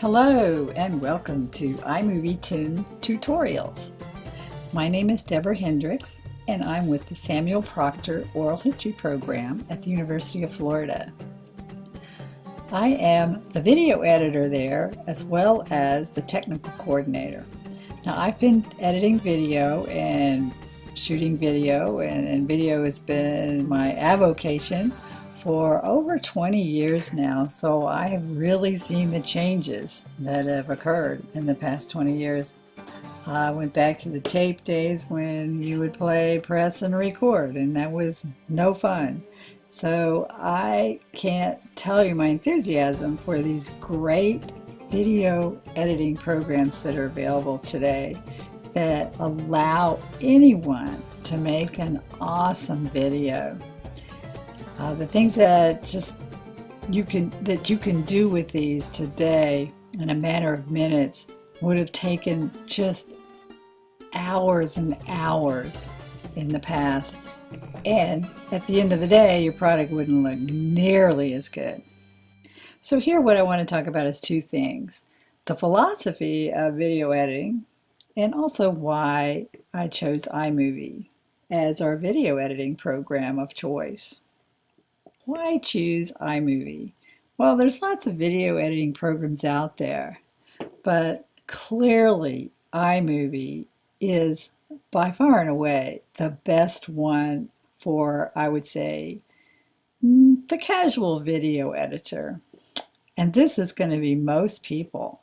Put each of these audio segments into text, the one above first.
Hello and welcome to iMovie 10 Tutorials. My name is Deborah Hendrix and I'm with the Samuel Proctor Oral History Program at the University of Florida. I am the video editor there as well as the technical coordinator. Now I've been editing video and shooting video and video has been my avocation for over 20 years now, so I have really seen the changes that have occurred in the past 20 years. I went back to the tape days when you would play, press, and record, and that was no fun. So I can't tell you my enthusiasm for these great video editing programs that are available today that allow anyone to make an awesome video. The things that you can do with these today in a matter of minutes would have taken just hours and hours in the past, and at the end of the day your product wouldn't look nearly as good. So here what I want to talk about is two things: the philosophy of video editing and also why I chose iMovie as our video editing program of choice. Why choose iMovie? Well, there's lots of video editing programs out there, but clearly iMovie is by far and away the best one for, I would say, the casual video editor. And this is going to be most people.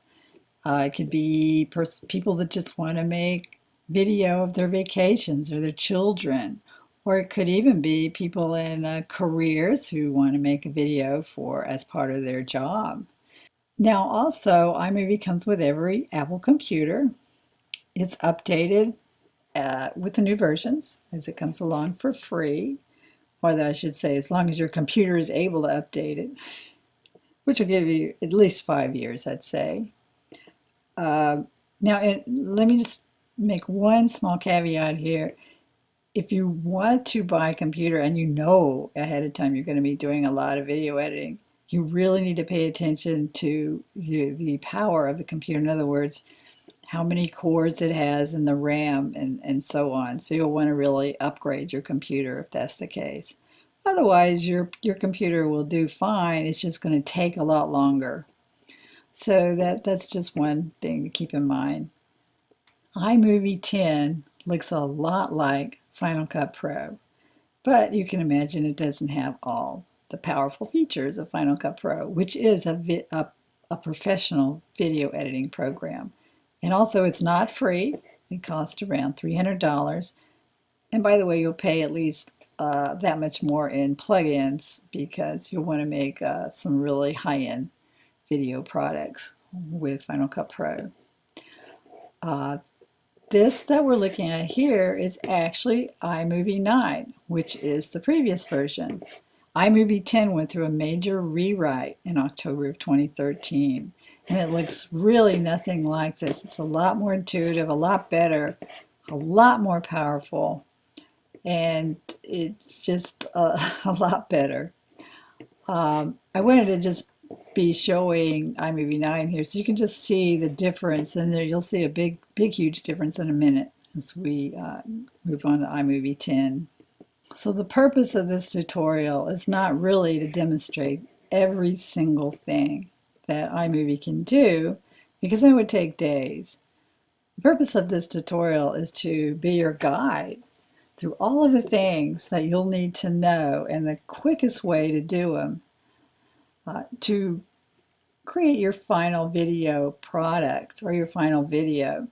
It could be people that just want to make video of their vacations or their children. Or it could even be people in careers who want to make a video as part of their job. Now also, iMovie comes with every Apple computer. It's updated with the new versions as it comes along for free. Or I should say, as long as your computer is able to update it, which will give you at least 5 years, I'd say. Now, let me just make one small caveat here. If you want to buy a computer and you know ahead of time you're going to be doing a lot of video editing, you really need to pay attention to the power of the computer. In other words, how many cores it has and the RAM and so on. So you'll want to really upgrade your computer if that's the case. Otherwise, your computer will do fine. It's just going to take a lot longer. So that's just one thing to keep in mind. iMovie 10 looks a lot like Final Cut Pro, but you can imagine it doesn't have all the powerful features of Final Cut Pro, which is a professional video editing program. And also it's not free. It costs around $300. And by the way, you'll pay at least that much more in plugins because you'll want to make some really high-end video products with Final Cut Pro. This that we're looking at here is actually iMovie 9, which is the previous version. iMovie 10 went through a major rewrite in October of 2013, and it looks really nothing like this. It's a lot more intuitive, a lot better, a lot more powerful, and it's just a lot better. I wanted to just be showing iMovie 9 here so you can just see the difference, and there you'll see a big huge difference in a minute as we move on to iMovie 10. So the purpose of this tutorial is not really to demonstrate every single thing that iMovie can do, because that would take days. The purpose of this tutorial is to be your guide through all of the things that you'll need to know and the quickest way to do them to create your final video product or your final video.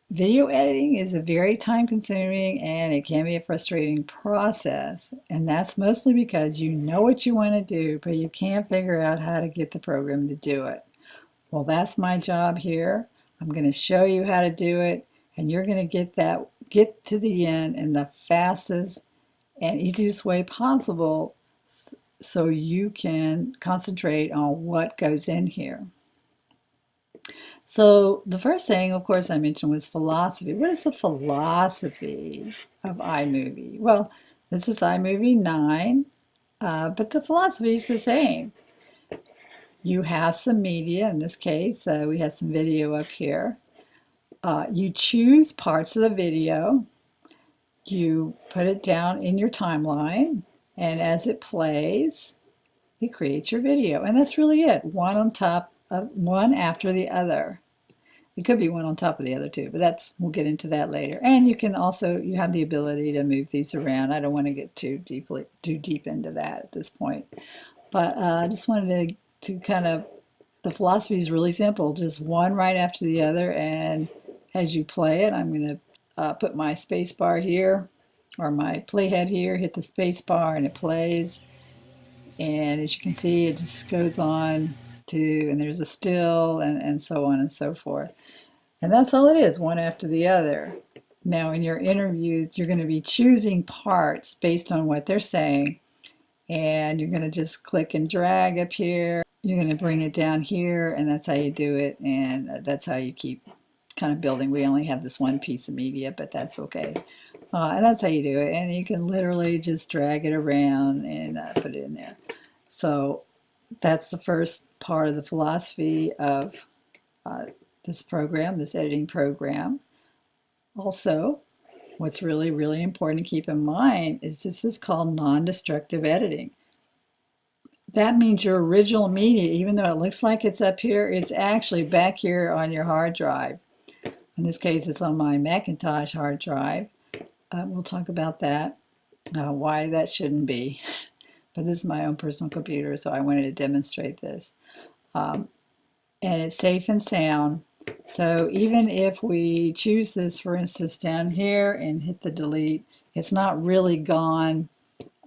Video editing is a very time-consuming and it can be a frustrating process, and that's mostly because you know what you want to do, but you can't figure out how to get the program to do it. Well, that's my job here. I'm going to show you how to do it, and you're going to get to the end in the fastest and easiest way possible so you can concentrate on what goes in here. So the first thing, of course, I mentioned was philosophy. What is the philosophy of iMovie? Well, this is iMovie 9, but the philosophy is the same. You have some media. In this case, we have some video up here. You choose parts of the video. You put it down in your timeline, and as it plays, it creates your video. And that's really it. One on top of one after the other. It could be one on top of the other too, but we'll get into that later. And you can also, you have the ability to move these around. I don't want to get too deep into that at this point. But I just wanted to kind of, the philosophy is really simple, just one right after the other. And as you play it, I'm going to put my space bar here, or my playhead here, hit the space bar, and it plays. And as you can see, it just goes on to, and there's a still, and so on and so forth. And that's all it is, one after the other. Now in your interviews, you're going to be choosing parts based on what they're saying, and you're going to just click and drag up here. You're going to bring it down here, and that's how you do it, and that's how you keep kind of building. We only have this one piece of media, but that's okay. And that's how you do it, and you can literally just drag it around and put it in there. So that's the first part of the philosophy of this program, this editing program. Also, what's really, really important to keep in mind is this is called non-destructive editing. That means your original media, even though it looks like it's up here, it's actually back here on your hard drive. In this case, it's on my Macintosh hard drive. We'll talk about that, why that shouldn't be. But this is my own personal computer, so I wanted to demonstrate this. And it's safe and sound. So even if we choose this, for instance, down here and hit the delete, it's not really gone.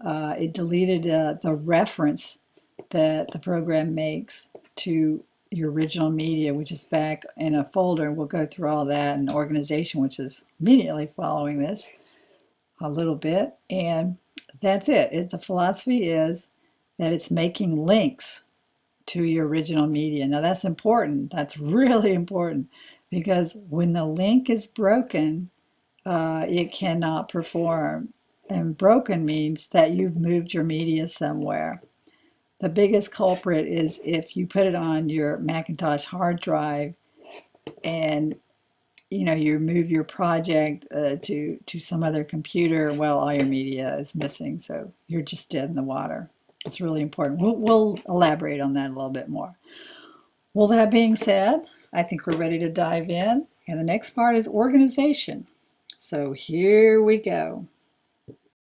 It deleted the reference that the program makes to your original media, which is back in a folder. We'll go through all that, and organization, which is immediately following this a little bit. And that's it. The philosophy is that it's making links to your original media. Now that's important. That's really important, because when the link is broken, it cannot perform. And broken means that you've moved your media somewhere. The biggest culprit is if you put it on your Macintosh hard drive and you move your project to some other computer, well, all your media is missing, so you're just dead in the water. It's really important. We'll elaborate on that a little bit more. Well, that being said, I think we're ready to dive in, and the next part is organization. So here we go.